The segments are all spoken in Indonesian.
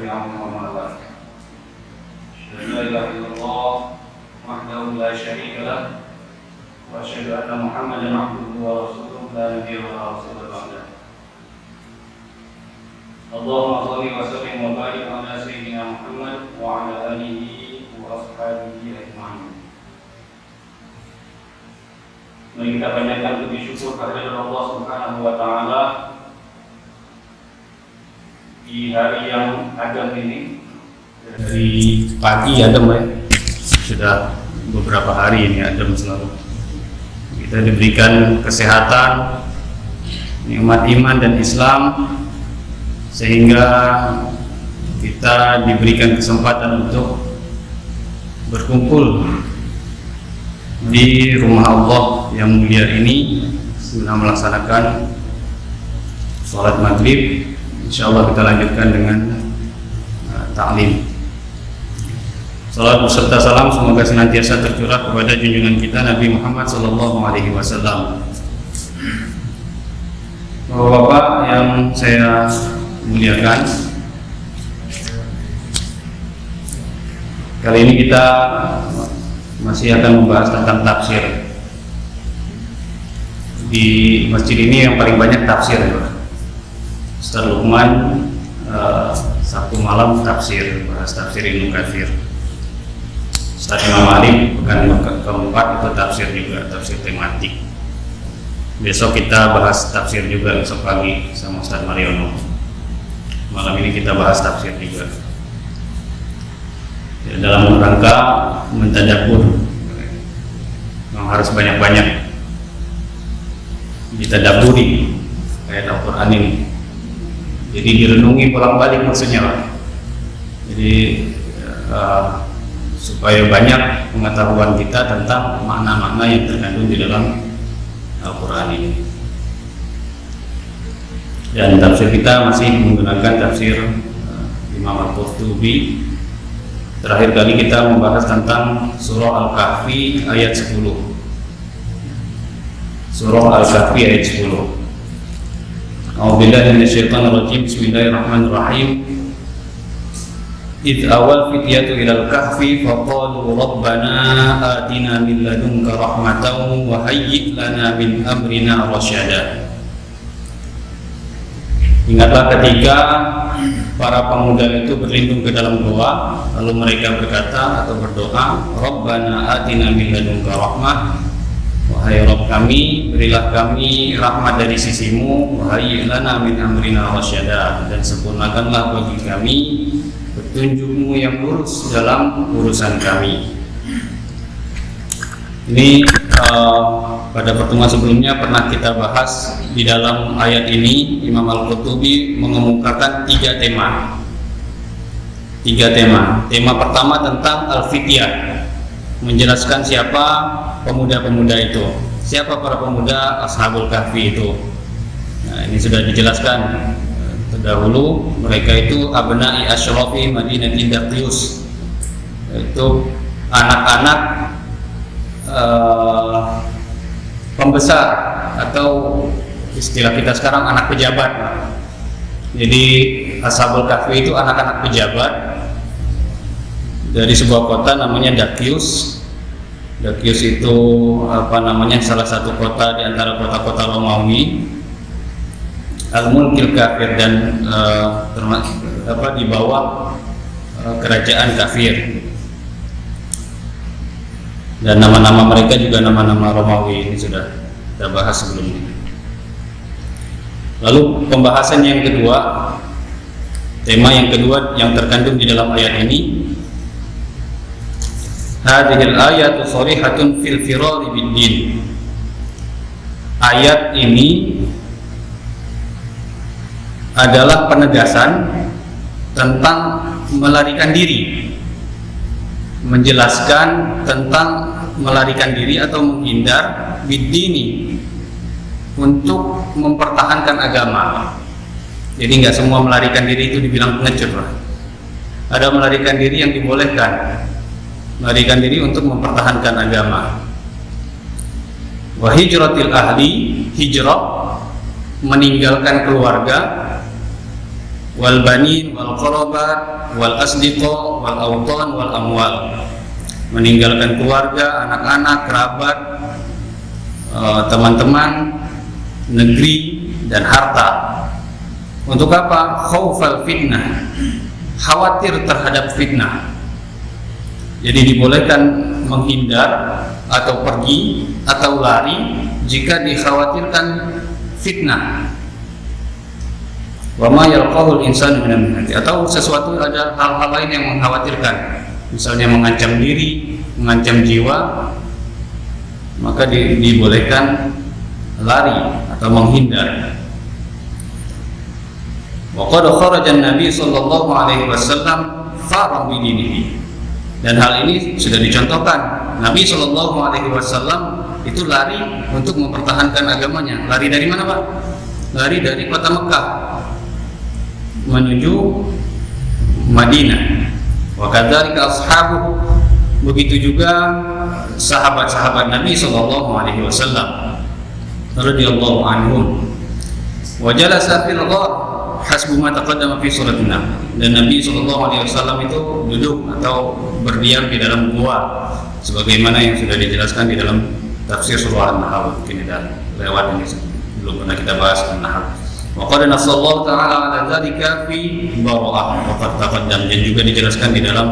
تبعهم ومن والاه. أشهد أن لا إله إلا الله وحده لا شريك له وأشهد أن محمدا عبده ورسوله لا نبي ولا رسول بعده. اللهم صل وسلم وبارك على سيدنا محمد وعلى آله وأصحابه أجمعين. Mari kita panjatkan puji syukur kehadirat Allah Subhanahu wa taala di hari yang agam ini. Dari pagi adem ya. Sudah beberapa hari ini adem selalu. Kita diberikan kesehatan, nikmat iman dan Islam, sehingga kita diberikan kesempatan untuk berkumpul di rumah Allah yang mulia ini guna melaksanakan sholat maghrib. Insyaallah kita lanjutkan dengan ta'lim. Salam beserta salam semoga senantiasa tercurah kepada junjungan kita Nabi Muhammad SAW. Bapak-bapak yang saya muliakan, kali ini kita masih akan membahas tentang tafsir. Di masjid ini yang paling banyak tafsir ya. Ustaz Luqman Sabtu malam tafsir, bahas tafsir Ibnu Katsir. Ustaz Imam Ali pekan keempat itu tafsir juga, tafsir tematik. Besok kita bahas tafsir juga besok pagi sama Ustaz Mariono. Malam ini kita bahas tafsir juga. Ya, dalam rangka mentadabbur, memang harus banyak-banyak ditadabburi ayat Al-Quran ini. Jadi direnungi bolak-balik maksudnya Pak. Jadi supaya banyak pengetahuan kita tentang makna-makna yang terkandung di dalam Al-Quran ini. Dan tafsir kita masih menggunakan tafsir Imam Al-Qurtubi. Terakhir kali kita membahas tentang surah Al-Kahfi ayat 10. Surah Al-Kahfi ayat 10. A'udzubillahi minasyaitonir rajim. Bismillahirrahmanirrahim. Idh awal fityatu ilal kahfi faqalu rabbana atina min ladunka rahmatan wa hayyi' lana min amrina rasyada. Ingatlah ketika para pemuda itu berlindung ke dalam goa, lalu mereka berkata atau berdoa, Rabbana atina min ladunka rahmah, wahai Rabb kami, berilah kami rahmat dari sisimu, wahai lana min amrina rasyada, dan sempurnakanlah bagi kami petunjukmu yang lurus dalam urusan kami. Ini pada pertemuan sebelumnya pernah kita bahas. Di dalam ayat ini Imam Al-Qurtubi mengemukakan tiga tema. Tema pertama tentang Al-Fityah, menjelaskan siapa pemuda-pemuda itu, siapa para pemuda Ashabul Kahfi itu. Nah, ini sudah dijelaskan terdahulu. Mereka itu abna'i asyrafi Madinatin Daqius, itu anak-anak pembesar, atau istilah kita sekarang anak pejabat. Jadi Ashabul Kahfi itu anak-anak pejabat dari sebuah kota namanya Daqius. Daqius itu salah satu kota di antara kota-kota Romawi, Al-Mulkil Kafir, dan di bawah kerajaan kafir. Dan nama-nama mereka juga nama-nama Romawi, ini sudah kita bahas sebelumnya. Lalu pembahasan yang kedua, tema yang kedua yang terkandung di dalam ayat ini, hadhil ayatu sharihatun fil firari bid-din. Ayat ini adalah penegasan tentang melarikan diri, menjelaskan tentang melarikan diri atau menghindar bid-dini, untuk mempertahankan agama. Jadi nggak semua melarikan diri itu dibilang pengecut lah. Ada melarikan diri yang dibolehkan, melarikan diri untuk mempertahankan agama. Wa hijratil ahli, hijrah meninggalkan keluarga, wal banin wal qarabat wal asdiqa wal awtan wal amwal. Meninggalkan keluarga, anak-anak, kerabat, teman-teman, negeri dan harta. Untuk apa? Khaufal fitnah, khawatir terhadap fitnah. Jadi dibolehkan menghindar atau pergi atau lari jika dikhawatirkan fitnah. Wa ma yalqahul insanu minal fitnati, atau sesuatu ada hal-hal lain yang mengkhawatirkan, misalnya mengancam diri, mengancam jiwa, maka dibolehkan lari atau menghindar. Wa qad kharaja an-nabi sallallahu alaihi wasallam faran bi dinihi. Dan hal ini sudah dicontohkan. Nabi sallallahu alaihi wasallam itu lari untuk mempertahankan agamanya. Lari dari mana, Pak? Lari dari kota Mekah menuju Madinah. Wa kadzalika ashabuhu, begitu juga sahabat-sahabat Nabi sallallahu alaihi wasallam radhiyallahu anhum. Wa jalasa fil ghar hasbu ma taqaddama fi surat An-Nahl. Dan Nabi sallallahu alaihi wasallam itu duduk atau berdiam di dalam gua sebagaimana yang sudah dijelaskan di dalam tafsir surah An-Nahl. Mungkin sudah lewat ini, belum pernah kita bahas An-Nahl. Wa qad nasallahu ta'ala ala dzalika fi Bara'ah wa qad taqaddam, dan juga dijelaskan di dalam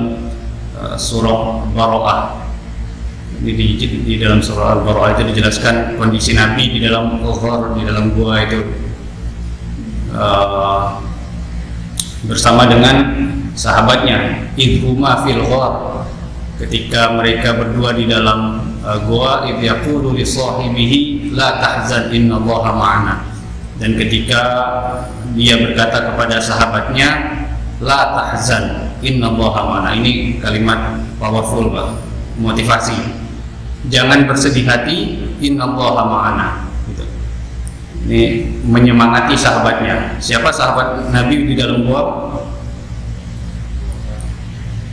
surah Bara'ah. Di dalam surah Al-Bara'ah itu dijelaskan kondisi Nabi di dalam ghar, di dalam gua itu bersama dengan sahabatnya. Idhuma fil ghar, ketika mereka berdua di dalam gua, idh yaqulu li sahibihi la tahzan innallaha ma'ana. Dan ketika dia berkata kepada sahabatnya, la tahzan innallaha ma'ana. Ini kalimat powerful, Pak, motivasi. Jangan bersedih hati, innallaha ma'ana. Gitu. Ini menyemangati sahabatnya. Siapa sahabat Nabi di dalam gua?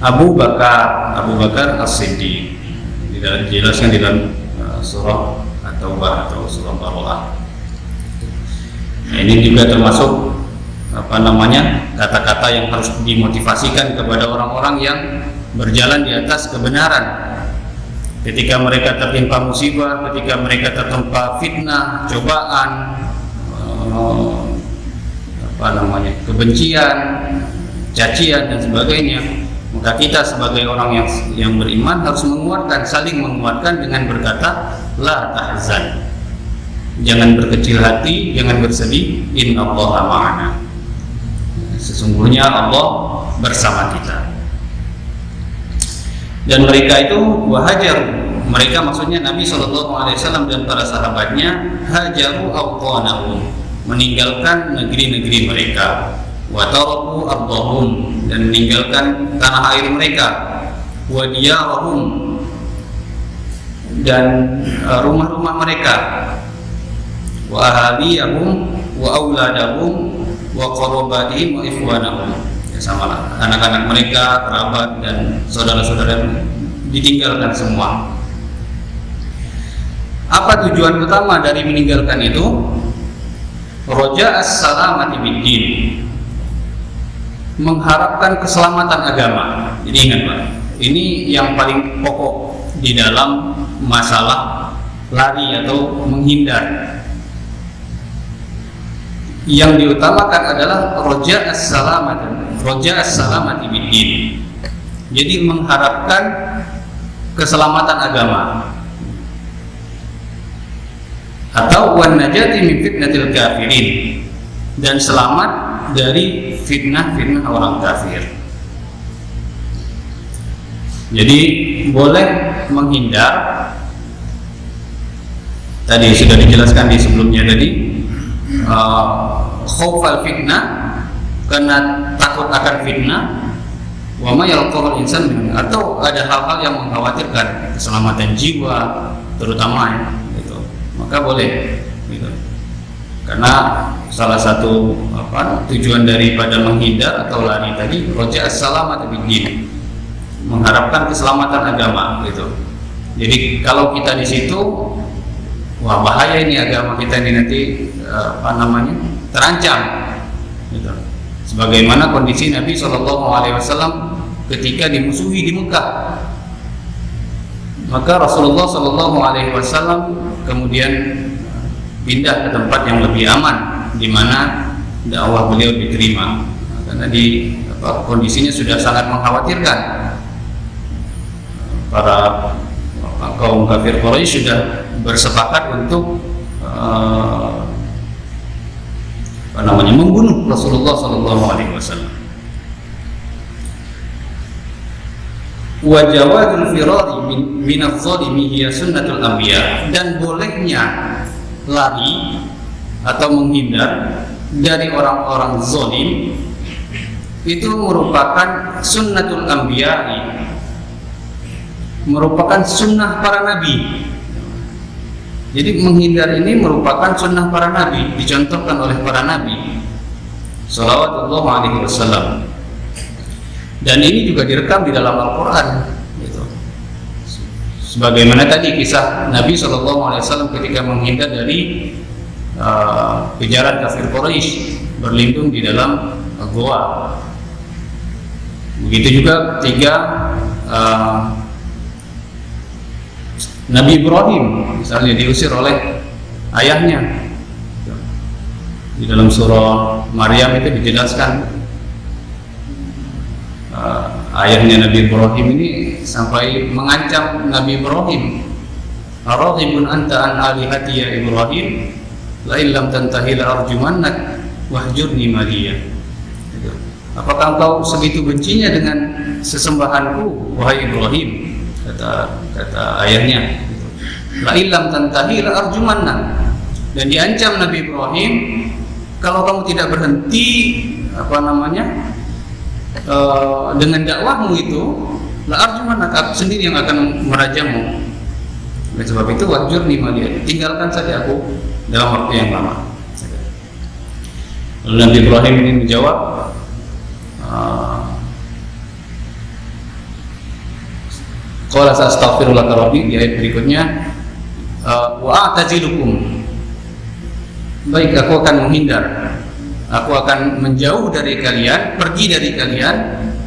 Abu Bakar As-Siddiq. Dijelaskan di dalam surah At-Taubah atau surah Bara'ah. Nah, ini juga termasuk kata-kata yang harus dimotivasikan kepada orang-orang yang berjalan di atas kebenaran. Ketika mereka tertimpa musibah, ketika mereka tertimpa fitnah, cobaan, kebencian, cacian dan sebagainya, maka kita sebagai orang yang beriman harus menguatkan, saling menguatkan dengan berkata la tahzan. Jangan berkecil hati, jangan bersedih, innallaha ma'ana. Sesungguhnya Allah bersama kita. Dan mereka itu wahajaru, mereka maksudnya Nabi SAW dan para sahabatnya, hajaru awqanahum, meninggalkan negeri-negeri mereka, wa taraku ardhahum, dan meninggalkan tanah air mereka, wa diyarahum, dan rumah-rumah mereka, wa ahaliyahum wa auladahum wa qarabatihim wa ikhwanahum. Ya, sama lah, anak-anak mereka, kerabat dan saudara-saudara ditinggalkan semua. Apa tujuan utama dari meninggalkan itu? Roja as-salamati bid-din, mengharapkan keselamatan agama. Jadi ingat, Pak, ini yang paling pokok di dalam masalah lari atau menghindar. Yang diutamakan adalah roja as-salamati bid-din. Jadi mengharapkan keselamatan agama, atau wan najati min fitnatil kafirin, dan selamat dari fitnah-fitnah orang kafir. Jadi boleh menghindar, tadi sudah dijelaskan di sebelumnya tadi, khaufal fitnah, karena takut akan fitnah, wa ma yalqahul insan, atau ada hal-hal yang mengkhawatirkan keselamatan jiwa terutama, gitu. Maka boleh, gitu. Karena salah satu tujuan daripada menghindar atau lari tadi, roja as-salamat bid-din, mengharapkan keselamatan agama, gitu. Jadi kalau kita di situ, wah bahaya ini agama kita ini nanti terancam, gitu. sebagaimana kondisi Nabi SAW ketika dimusuhi di Mekah. Maka Rasulullah SAW kemudian pindah ke tempat yang lebih aman, di mana dakwah beliau diterima, karena kondisinya sudah sangat mengkhawatirkan. Para kaum kafir Quraisy sudah bersepakat untuk membunuh Rasulullah SAW. Wa jawazul firari min adh-dhalimi hiya sunnatul anbiya, dan bolehnya lari atau menghindar dari orang-orang zalim itu merupakan sunnatul anbiya, merupakan sunnah para nabi. Jadi menghindar ini merupakan sunnah para nabi, dicontohkan oleh para nabi sallallahu alaihi wasallam. Dan ini juga direkam di dalam Al-Quran, gitu. Sebagaimana tadi kisah Nabi SAW ketika menghindar dari kejaran kafir Quraisy, berlindung di dalam goa. Begitu juga ketika Nabi Ibrahim misalnya diusir oleh ayahnya. Di dalam surah Maryam itu dijelaskan ayahnya Nabi Ibrahim ini sampai mengancam Nabi Ibrahim, "Araghibun anta an alihati ya Ibrahim, la illam tantahi la arjumannak wahjurni maliya." Apakah engkau segitu bencinya dengan sesembahanku, wahai Ibrahim? Kata ayahnya, "La illam tantahi la arjumannak." Dan diancam Nabi Ibrahim, kalau kamu tidak berhenti dengan dakwahmu itu, la arjumannak, aku sendiri yang akan merajamu. Oleh sebab itu wahjurni maliya, tinggalkan saja aku dalam waktu yang lama. Lalu Nabi Ibrahim ini menjawab, qala astaghfirullah rabbi, di ayat berikutnya, wa a'tazilukum, baik aku akan menghindar, aku akan menjauh dari kalian, pergi dari kalian,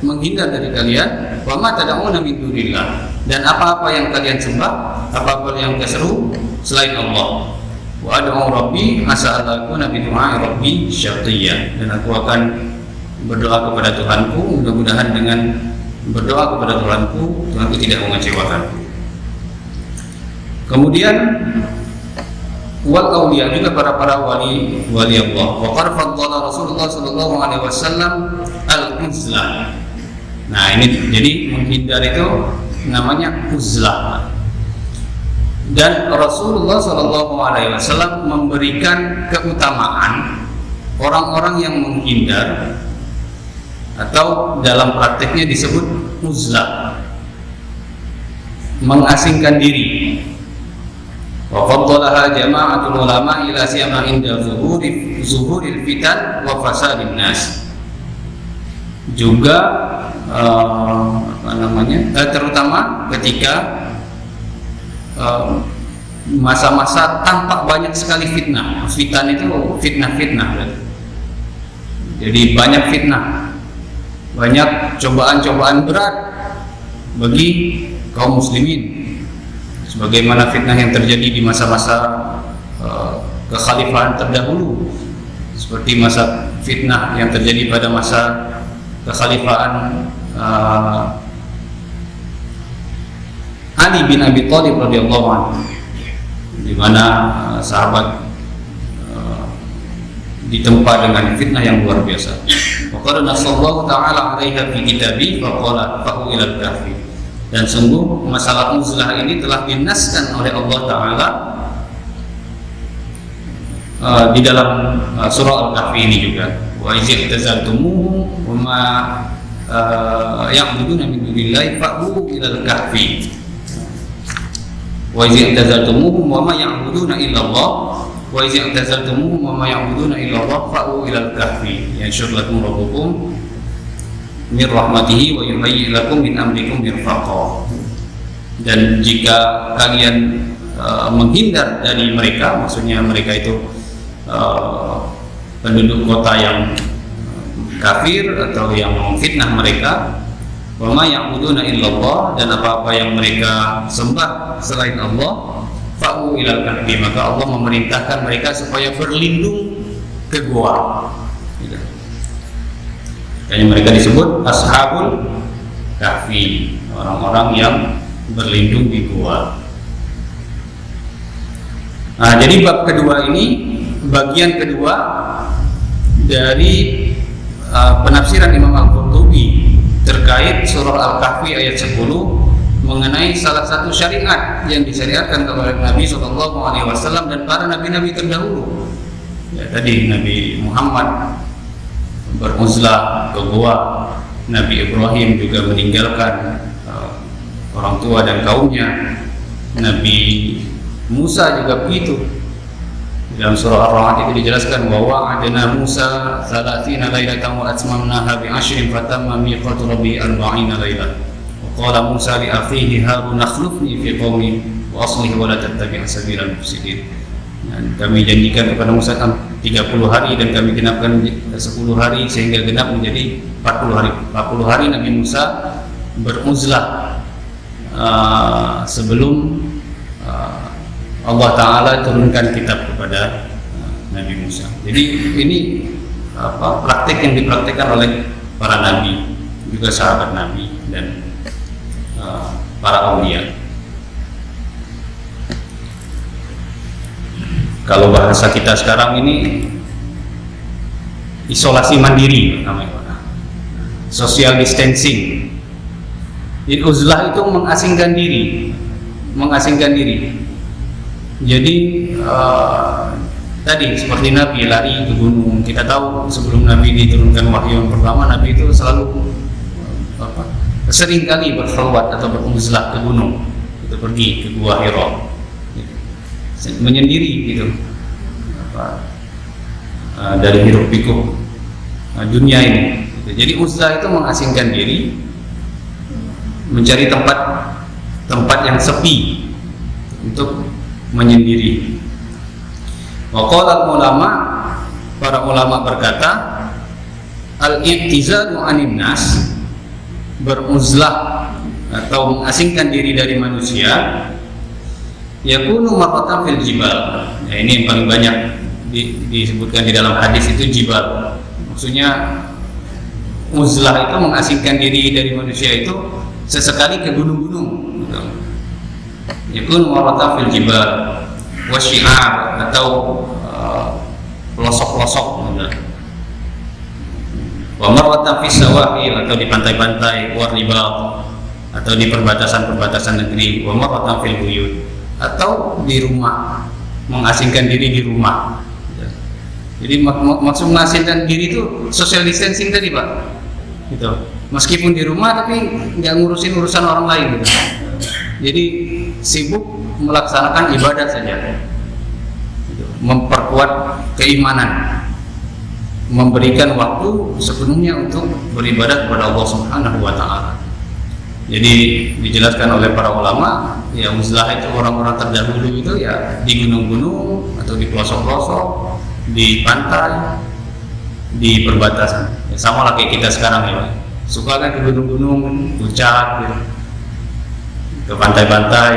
menghindar dari kalian, wa ma tad'una min dunillah, dan apa-apa yang kalian sembah, apa-apa yang keseru selain Allah. Wa ad'u rabbi asa allakuna bi du'ai rabbi syaqiyya, dan aku akan berdoa kepada Tuhanku, mudah-mudahan dengan berdoa kepada Tuhanku tidak mengecewakanku. Kemudian wal auliya, juga para wali Allah. Wa qad faddala Rasulullah sallallahu alaihi wasallam al-uzlah. Nah, ini jadi menghindar itu namanya uzlah. Dan Rasulullah sallallahu alaihi wasallam memberikan keutamaan orang-orang yang menghindar, atau dalam prakteknya disebut uzlah, mengasingkan diri. Wa faddalaha jama'atul ulama ila siyama inda zuhuril fitan wa fasadin nas. Juga terutama ketika masa-masa tampak banyak sekali fitnah. Fitan itu fitnah. Jadi banyak fitnah, banyak cobaan-cobaan berat bagi kaum muslimin, sebagaimana fitnah yang terjadi di masa-masa kekhalifahan terdahulu, seperti masa fitnah yang terjadi pada masa kekhalifahan Ali bin Abi Thalib radhiyallahu anhu, di mana sahabat ditempa dengan fitnah yang luar biasa. Wa qala nasallahu ta'ala 'alaiha fi kitabi fa qala fa'u ila al-kahfi. Dan sungguh masalah uzlah ini telah dinaskan oleh Allah Ta'ala di dalam surah Al-Kahfi ini juga. Wa izin tazaltumuhum wa ma ya'buduna min dunillahi fa'u ila al-kahfi. Wa izin tazaltumuhum wa ma ya'buduna illa Allah wa izin tazaltumuhum wa ma ya'buduna illa Allah fa'u ila al-kahfi yanshur lakum rabbukum min rahmatihi wa yuhayyi lakum min amrikum mirfaqa. Dan jika kalian menghindar dari mereka, maksudnya mereka itu penduduk kota yang kafir atau yang memfitnah mereka. Wa ma ya'buduna illallah, dan apa-apa yang mereka sembah selain Allah, fa'u ilal kahfi, maka Allah memerintahkan mereka supaya berlindung ke gua. Gitu. Makanya mereka disebut ashabul kahfi, orang-orang yang berlindung di gua. Nah, jadi bab kedua ini, bagian kedua dari penafsiran Imam Al-Qurtubi terkait surah Al-Kahfi ayat 10 mengenai salah satu syariat yang disyariatkan oleh Nabi SAW dan para nabi-nabi terdahulu. Ya, tadi Nabi Muhammad beruzlah ke gua, Nabi Ibrahim juga meninggalkan orang tua dan kaumnya, Nabi Musa juga begitu. Dalam surah Ar-Ra'd itu dijelaskan bahwa wa'adna Musa 30 lailatan wa atmamnaha bi 10 fatamma miqatu rabbi 40 lailatan. Wa qala Musa li akhihi Harun akhlifni fi qaumi wa aslih wa la tattabi' sabilal mufsidin. Dan kami janjikan kepada Musa 30 hari dan kami genapkan 10 hari sehingga genap menjadi 40 hari. 40 hari Nabi Musa beruzlah sebelum Allah Ta'ala turunkan kitab kepada Nabi Musa. Jadi ini praktik yang dipraktikkan oleh para nabi, juga sahabat Nabi dan para aulia. Kalau bahasa kita sekarang ini isolasi mandiri namanya, social distancing. Jadi uzlah itu mengasingkan diri. Jadi tadi seperti Nabi lari ke gunung. Kita tahu sebelum Nabi diturunkan wahyu yang pertama, Nabi itu selalu sering kali berkhulwat atau beruzlah ke gunung. Itu pergi ke Gua Hira, menyendiri gitu, dari hiruk pikuk dunia ini. Jadi uzlah itu mengasingkan diri, mencari tempat yang sepi untuk menyendiri. Waqala ulama, para ulama berkata, al-i'tizalu 'anin nas, beruzlah atau mengasingkan diri dari manusia, yakunu marratan fil jibal. Nah, ini yang paling banyak disebutkan di dalam hadis itu jibal. Maksudnya uzlah itu mengasingkan diri dari manusia itu sesekali ke gunung-gunung. Yakun marratan fil jibal wa syi'ar, atau pelosok-pelosok, wa marratan fis sawahil, atau di pantai-pantai, wa ribat, atau di perbatasan-perbatasan negeri, wa marratan fil buyut, atau di rumah, mengasingkan diri di rumah. Jadi maksud mengasingkan diri itu social distancing tadi, Pak. Gitu. Meskipun di rumah tapi nggak ngurusin urusan orang lain gitu. Jadi sibuk melaksanakan ibadah saja, memperkuat keimanan, memberikan waktu sepenuhnya untuk beribadah kepada Allah Subhanahu wa Ta'ala. Jadi dijelaskan oleh para ulama, ya uzlah itu orang-orang terdahulu itu ya di gunung-gunung atau di pelosok-pelosok, di pantai, di perbatasan. Ya, sama lah kayak kita sekarang ya, suka kan ke gunung-gunung, puncak gitu, ke pantai-pantai,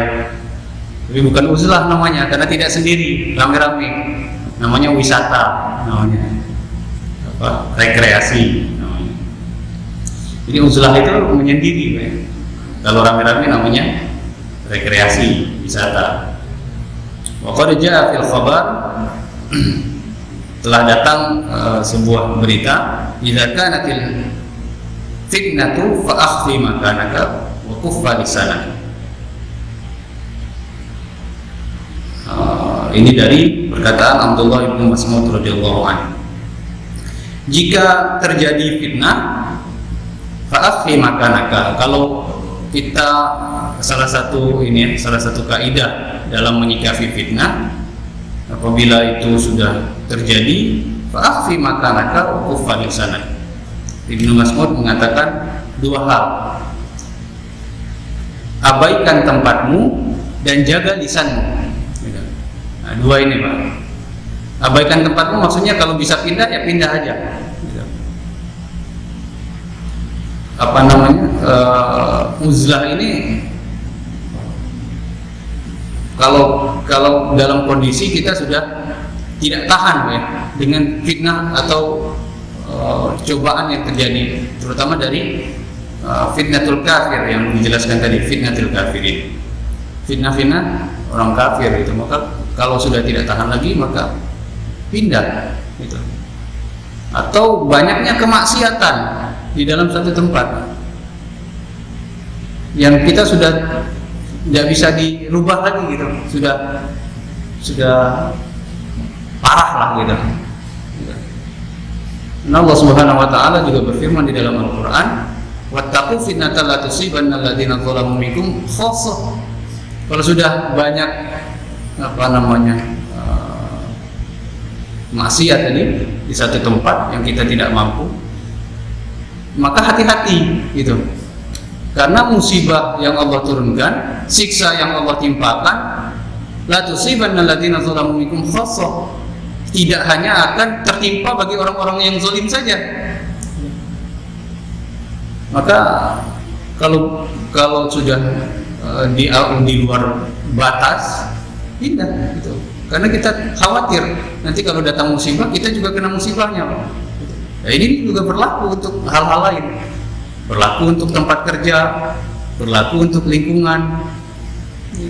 tapi bukan uzlah namanya, karena tidak sendiri, rame-rame, namanya wisata, namanya rekreasi namanya. Jadi uzlah itu menyendiri, kalau rame-rame namanya rekreasi, wisata. Wa qad jaa fil khabar, telah datang sebuah berita, idza kanatil fitnatu fa akhfi makanaka wa kuffa lisanaka. Ini dari perkataan Abdullah bin Mas'ud radhiyallahu anhu. Jika terjadi fitnah, fa'afi makanaka. Kalau kita salah satu kaidah dalam menyikapi fitnah, apabila itu sudah terjadi, fa'afi makanaka wa kuffa lisanaka. Ibnu Mas'ud mengatakan dua hal: abaikan tempatmu dan jaga lisanmu. Nah, dua ini, Pak. Abaikan tempatmu maksudnya kalau bisa pindah ya pindah aja. uzlah ini kalau dalam kondisi kita sudah tidak tahan ya dengan fitnah atau cobaan yang terjadi, terutama dari fitnatul kafir yang dijelaskan tadi, fitnatul kafirin, fitnah orang kafir itu. Maka kalau sudah tidak tahan lagi maka pindah gitu. Atau banyaknya kemaksiatan di dalam satu tempat yang kita sudah tidak bisa dirubah lagi gitu, sudah parah lah gitu. Nah, Allah Subhanahu wa taala juga berfirman di dalam Al-Qur'an, "Wattaqu fitnatan la tusibanna alladziina zalamu minkum khassah." Kalau sudah banyak maksiat tadi di satu tempat yang kita tidak mampu, maka hati-hati gitu. Karena musibah yang Allah turunkan, siksa yang Allah timpakan, la tusibanna alladziina zalamu minkum khassah, tidak hanya akan tertimpa bagi orang-orang yang zalim saja. Maka kalau sudah di luar batas, pindah gitu. Karena kita khawatir nanti kalau datang musibah kita juga kena musibahnya. Nah, ini juga berlaku untuk hal-hal lain, berlaku untuk tempat kerja, berlaku untuk lingkungan.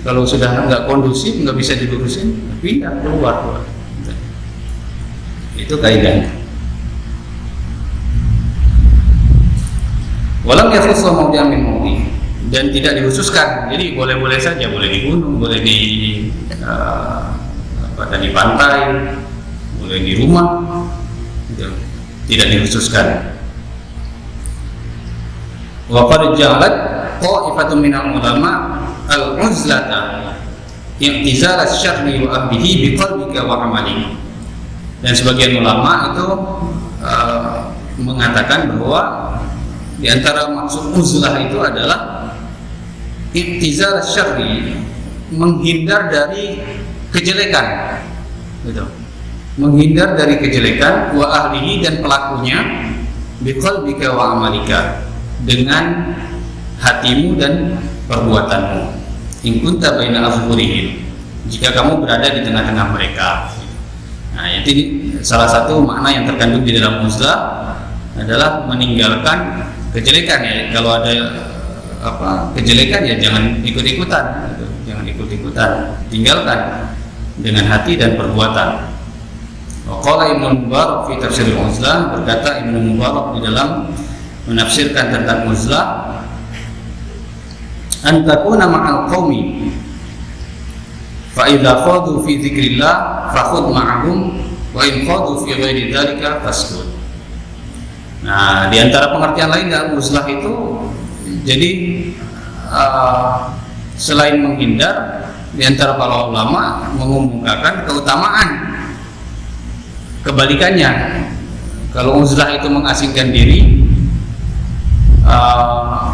Kalau sudah nggak kondusif, nggak bisa dilurusin, pindah keluar. Itu kaidahnya. Walam yakhussu mawdi'an min mawdi', dan tidak dikhususkan. Jadi boleh-boleh saja, boleh di gunung, boleh di pantai, boleh di rumah, gitu. Tidak dikhususkan. Wa qad ja'alat qa'ifatun minal ulama al-uzlata i'tizal asy-syarri wa ahlihi biqalbika wa amali. Dan sebagian ulama itu mengatakan bahwa di antara maksud uzlah itu adalah i'tizal asy-syarri, menghindar dari kejelekan, gitu. Menghindar dari kejelekan, wa ahlihi, dan pelakunya, biqalbika wa amalika, dengan hatimu dan perbuatanmu. In kunta baina azhurihim, jika kamu berada di tengah-tengah mereka. Nah, itu salah satu makna yang terkandung di dalam uzlah adalah meninggalkan kejelekan ya. Kalau ada kejelekan ya jangan ikut-ikutan, gitu. Jangan ikut-ikutan, tinggalkan dengan hati dan perbuatan. Qala Ibnu Mubarak fi tafsir al-uzlah, berkata Ibnu Mubarak di dalam menafsirkan tentang uzlah, an takuna ma'al qaumi fa idza khadu fi dzikrillah fakhudh ma'ahum wa in khadu fi ghairi dzalika faskut. Nah, di antara pengertian lain dalam uzlah itu, jadi selain menghindar, di antara para ulama mengumumkan keutamaan kebalikannya. Kalau uzlah itu mengasingkan diri,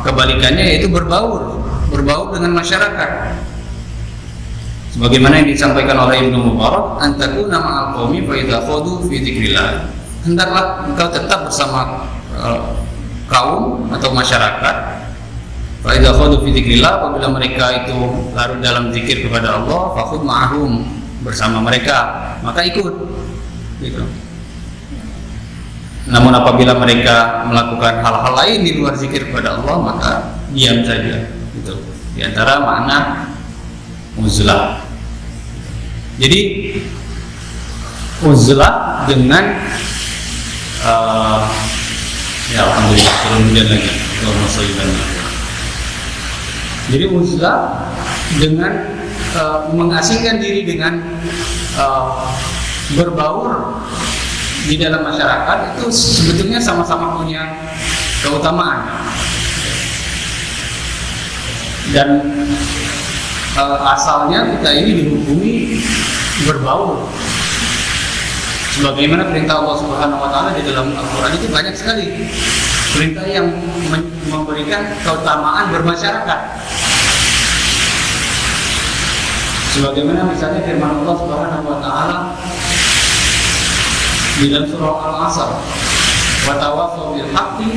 kebalikannya yaitu berbaur dengan masyarakat. Sebagaimana yang disampaikan oleh Ibnu Mubarak, antakuna ma'al qaumi fa idza khadu fi dzikrillah. Hendaklah engkau tetap bersama kaum atau masyarakat. Fa idza khadu fi dzikrillah, apabila mereka itu larut dalam zikir kepada Allah, fakhudh ma'ahum, bersama mereka, maka ikut, gitu. Namun apabila mereka melakukan hal-hal lain di luar zikir kepada Allah, maka diam saja, gitu. Di antara makna uzlah. Jadi uzlah dengan ya alhamdulillah kemudian lagi jadi uzlah dengan mengasingkan diri dengan berbaur di dalam masyarakat, itu sebetulnya sama-sama punya keutamaan. Dan asalnya kita ini dihukumi berbaur. Sebagaimana perintah Allah Subhanahu wa taala di dalam Al-Qur'an itu banyak sekali perintah yang memberikan keutamaan bermasyarakat. Sebagaimana misalnya firman Allah Subhanahu wa taala di dalam surah Al-Asr, wa tawassaw bil haqqi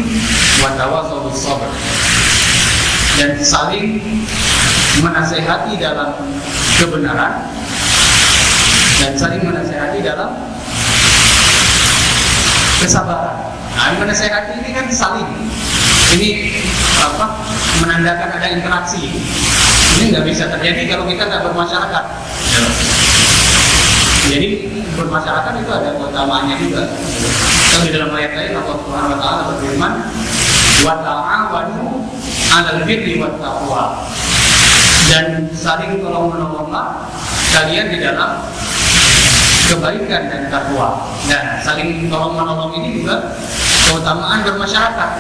wa tawassaw bis sabr, dan saling menasehati dalam kebenaran dan saling menasehati dalam kesabaran. Nah, menasehati ini kan saling. Ini menandakan ada interaksi. Ini nggak bisa terjadi kalau kita nggak bermasyarakat. Jadi bermasyarakat itu ada keutamaannya juga. Kalau di dalam ayat lain Allah Subhanahu wa taala berfirman, "Wa ta'awanu 'alal birri wat taqwa." Dan saling tolong-menolonglah kalian di dalam kebaikan dan takwa. Dan saling tolong-menolong ini juga keutamaan bermasyarakat.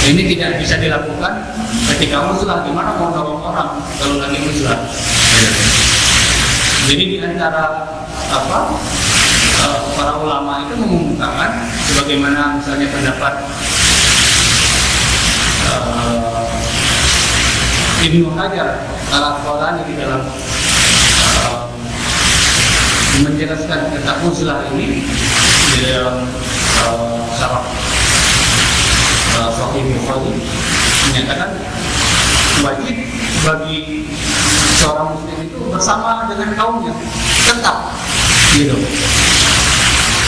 Ini tidak bisa dilakukan ketika muslah. Gimana mau nolong orang kalau lagi muslah? Jadi di antara para ulama itu mengumumkan, sebagaimana misalnya pendapat Ibnu Hajar Al-Asqalani di dalam menjelaskan tentang muslah ini di dalam syarah Sahih Bukhari, menyatakan wajib bagi seorang muslim itu bersama dengan kaumnya tetap gitu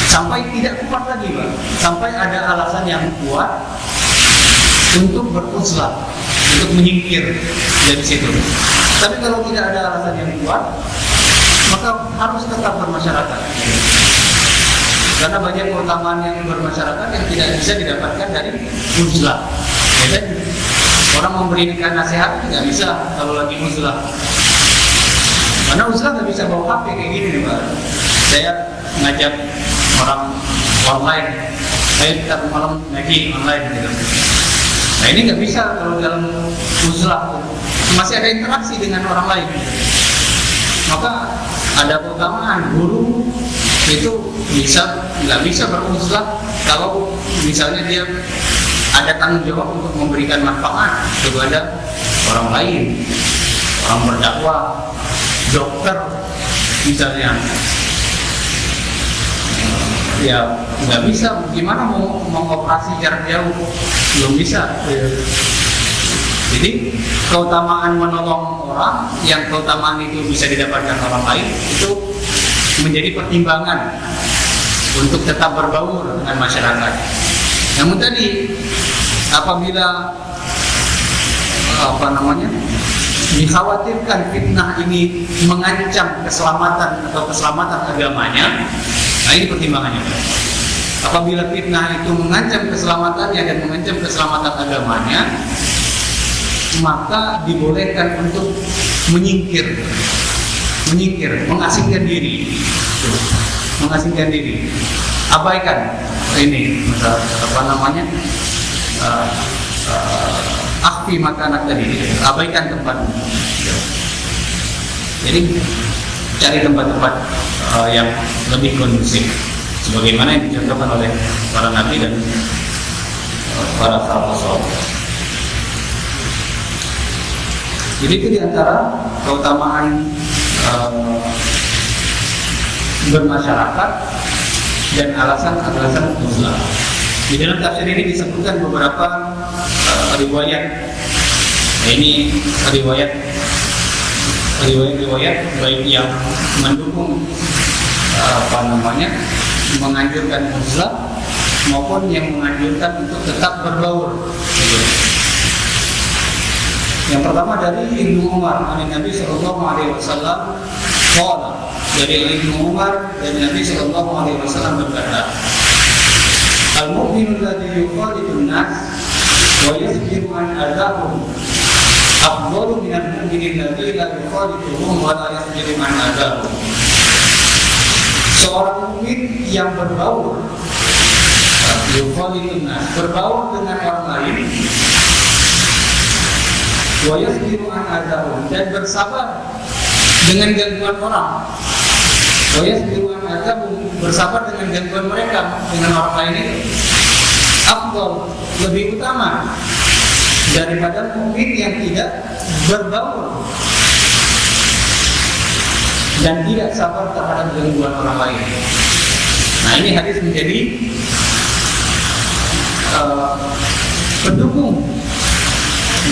sampai tidak kuat lagi, Pak. Sampai ada alasan yang kuat untuk beruzlah, untuk menyingkir dari situ. Tapi kalau tidak ada alasan yang kuat, maka harus tetap bermasyarakat. Karena banyak keutamaan yang bermasyarakat yang tidak bisa didapatkan dari uzlah. Ya, orang memberikan nasihat tidak bisa kalau lagi uzlah. Karena uzlah nggak bisa bawa HP kayak gini nih, Pak. Saya ngajak orang online, ayo kita malam lagi online gitu. Nah ini nggak bisa kalau dalam uzlah, masih ada interaksi dengan orang lain. Maka ada keutamaan guru itu nggak bisa beruzlah kalau misalnya dia ada tanggung jawab untuk memberikan manfaat kepada orang lain, orang berdakwah, dokter misalnya. Ya nggak bisa, gimana mau mengoperasi jarak jauh, belum bisa. Jadi keutamaan menolong orang, yang keutamaan itu bisa didapatkan orang lain, itu menjadi pertimbangan untuk tetap berbaur dengan masyarakat. Namun tadi apabila dikhawatirkan fitnah ini mengancam keselamatan atau keselamatan agamanya, nah ini pertimbangannya. Apabila fitnah itu mengancam keselamatannya dan mengancam keselamatan agamanya, maka dibolehkan untuk menyingkir, mengasingkan diri, abaikan ini, akhfi makanan tadi, abaikan tempat. Jadi cari tempat-tempat yang lebih kondusif, sebagaimana yang dicontohkan oleh para nabi dan para sahabat. Jadi itu diantara keutamaan bermasyarakat dan alasan-alasan uzlah. Di dalam tafsir ini disebutkan beberapa riwayat. Nah, ini riwayat baik yang mendukung menganjurkan uzlah maupun yang menganjurkan untuk tetap berbaur. Yang pertama dari Ibnu Umar, Nabi Sallallahu Alaihi Wasallam, dari Ibnu Umar dari Nabi Sallallahu Alaihi Wasallam berkata, Al-mu'minu alladhi yuqalidun nas wa yasbiru an adahum afdalu minal mu'minin alladhi la yuqaliduhum wa la yasbiru an adahum. Seorang mukmin yang berbaur, yuqalidun nas, berbaur dengan orang lain, wa yasbiru an adahum, dan bersabar dengan gangguan orang. Wa yasbiru an adahum, bersabar dengan gangguan mereka, dengan orang lain itu afdal, lebih utama daripada mukmin yang tidak berbaur dan tidak sabar terhadap gangguan orang lain. Nah, ini hadis menjadi pendukung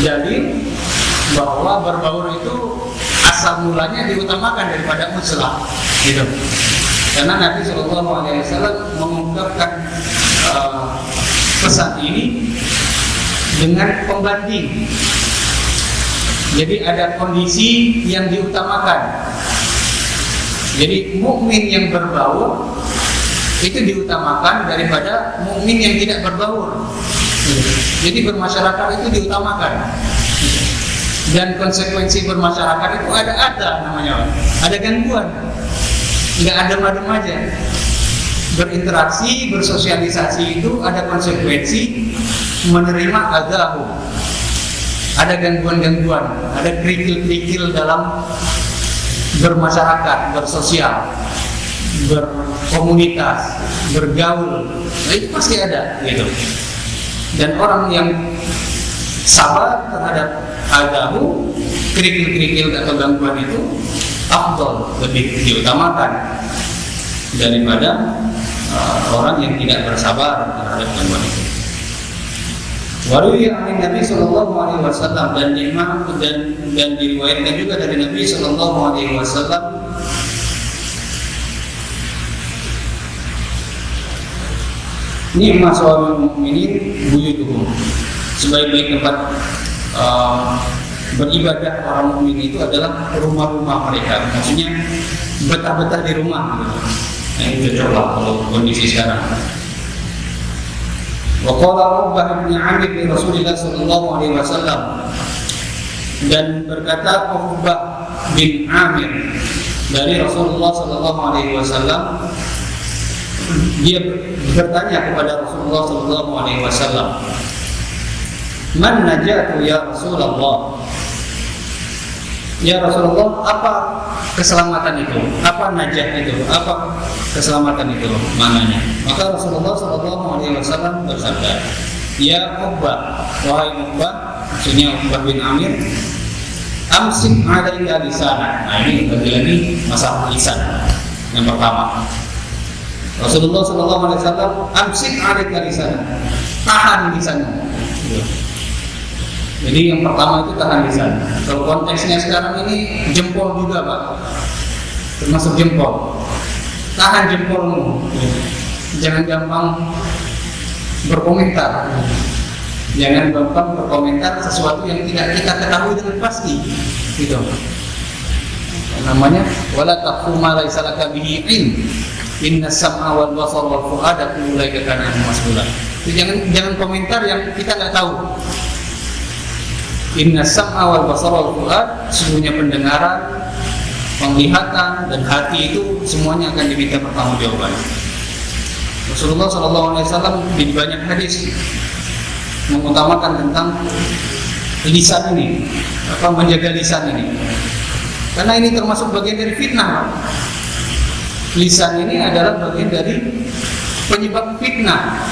dalil bahwa berbaur itu asal mulanya diutamakan daripada muslah, gitu. Karena Nabi SAW mengungkapkan pesan ini dengan pembanding. Jadi ada kondisi yang diutamakan. Jadi mukmin yang berbaur itu diutamakan daripada mukmin yang tidak berbaur. Jadi bermasyarakat itu diutamakan. Dan konsekuensi bermasyarakat itu ada namanya, ada gangguan, nggak adem-adem aja. Berinteraksi, bersosialisasi itu ada konsekuensi, menerima adahu, ada gangguan-gangguan, ada kerikil-kerikil dalam bermasyarakat, bersosial, berkomunitas, bergaul, nah, itu pasti ada, gitu. Dan orang yang sabar terhadap adahu, kerikil-kerikil atau gangguan itu afdal, lebih diutamakan daripada orang yang tidak bersabar terhadap gangguan itu. Waruya an Nabi sallallahu alaihi wasallam, dan diriwayatkan juga dari Nabi sallallahu alaihi wasallam ni'ma sawabul mu'minin buyutuhum, sebaik-baik tempat beribadah orang mukmin itu adalah rumah-rumah mereka. Maksudnya betah-betah di rumah, gitu. Nah, itu cocok kalau kondisi sekarang. Wa qala Uqbah bin Amir li Rasulillah sallallahu alaihi wasallam, dan berkata Uqbah bin Amir dari Rasulullah sallallahu alaihi wasallam, dia bertanya kepada Rasulullah sallallahu alaihi wasallam, "Man najatu ya Rasulullah?" Ya Rasulullah, apa keselamatan itu? Apa najah itu? Apa keselamatan itu maknanya? Maka Rasulullah SAW bersabda, "Ya Uqbah, wahai Uqbah," maksudnya Uqbah bin Amir, "amsik alaika lisanak." Nah, ini lagi masalah lisan. Yang pertama, Rasulullah SAW, "Amsik alaika lisanak." Tahan lisanmu. Jadi yang pertama itu tahan lisan. Kalau konteksnya sekarang ini jempol juga, Pak, termasuk jempol. Tahan jempolmu. Jangan gampang berkomentar. Jangan gampang berkomentar sesuatu yang tidak kita ketahui dengan pasti. Gitu. Namanya wala taqfu ma laysa laka bihi ilm. Inna sam'a wal basara wal fu'ada kullu ulaika kana mas'ula. Jangan komentar yang kita nggak tahu. Inna sam'a wal basara wal fu'ad, sesungguhnya pendengaran, penglihatan dan hati itu semuanya akan diminta pertanggungjawaban. Rasulullah SAW di banyak hadis mengutamakan tentang lisan ini, menjaga lisan ini, karena ini termasuk bagian dari fitnah. Lisan ini adalah bagian dari penyebab fitnah.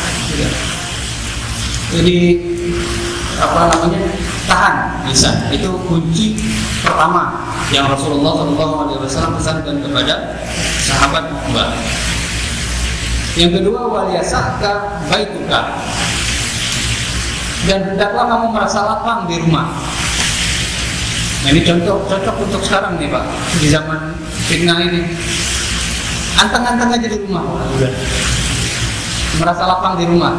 Jadi tahan lisan itu kunci pertama yang Rasulullah SAW pesankan kepada sahabat Uqbah. Yang kedua, waliyasaka baituka, dan hendaklah kamu merasa lapang di rumah. Nah, ini cocok untuk sekarang nih, Pak, di zaman fitnah ini. Anteng-anteng aja di rumah, merasa lapang di rumah.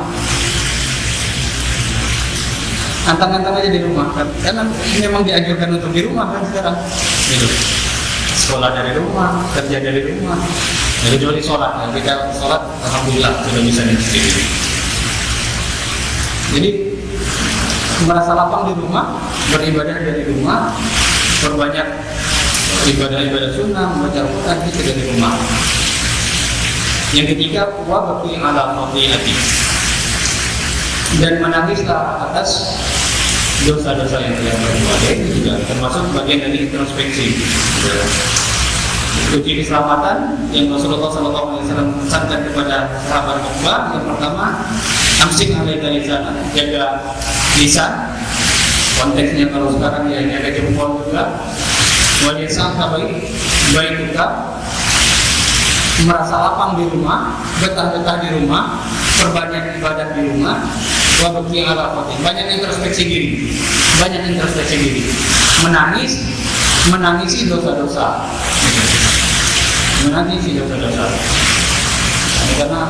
Antang-antang aja di rumah kan, karena memang dianjurkan untuk di rumah kan sekarang. Gitu. Sekolah dari rumah, kerja dari rumah. Jadi kecuali sholat, ya. Kita sholat, alhamdulillah sudah bisa di sini. Jadi merasa lapang di rumah, beribadah dari rumah, perbanyak ibadah-ibadah sunnah, membaca Al-Quran itu dari rumah. Yang ketiga, wa baqi ala khati'ati, dan menangislah atas dosa-dosa yang telah berbuat. Ini juga termasuk bagian dari introspeksi. Kunci keselamatan yang Rasulullah SAW pesankan kepada sahabat Uqbah, yang pertama, amsik alaika lisanak, jaga lisan. Konteksnya kalau sekarang ya jaga jempol juga. Waliyasaka baituka, merasa lapang di rumah, betah-betah di rumah, perbanyak ibadah di rumah. wa baki ala fatin. Banyak introspeksi diri, menangisi dosa-dosa, karena